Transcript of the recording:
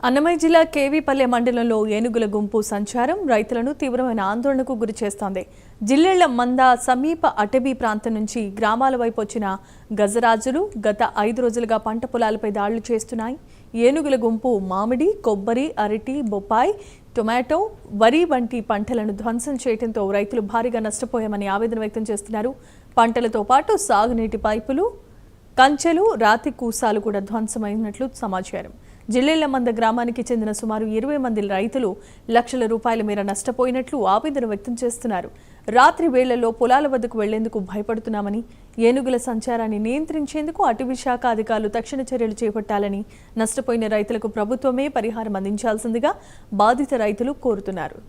అన్నమయ్య జిల్లా కేవీపల్లె మండలంలో ఏనుగుల గుంపు సంచారం రైతులను తీవ్రమైన ఆందోళనకు గురిచేస్తోంది. జిల్లెళ్ల మంద సమీప అటవీ ప్రాంతం నుంచి గ్రామాల వైపు వచ్చిన గజరాజులు గత 5 రోజులుగా పంట పొలాలపై దాడులు చేస్తున్నాయి. ఏనుగుల గుంపు మామిడి, కొబ్బరి, అరటి, బొప్పాయి, టొమాటో, వరి వంటి పంటలను ధ్వంసం చేయడంతో రైతులు భారీగా నష్టపోయామని ఆవేదన వ్యక్తం చేస్తున్నారు. పంటలతో పాటు సాగునీటి పైపులు, కంచెలు, రాతి కూసాలు కూడా ధ్వంసమైనట్లు సమాచారం. జిల్లెళ్ల మంద గ్రామానికి చెందిన సుమారు 20 మంది రైతులు లక్షల రూపాయల మేర నష్టపోయినట్లు ఆవేదన వ్యక్తం చేస్తున్నారు. రాత్రి వేళ్లలో పొలాల వద్దకు వెళ్లేందుకు భయపడుతున్నామని, ఏనుగుల సంచారాన్ని నియంత్రించేందుకు అటవీ శాఖ అధికారులు తక్షణ చర్యలు చేపట్టాలని, నష్టపోయిన రైతులకు ప్రభుత్వమే పరిహారం అందించాల్సిందిగా బాధిత రైతులు కోరుతున్నారు.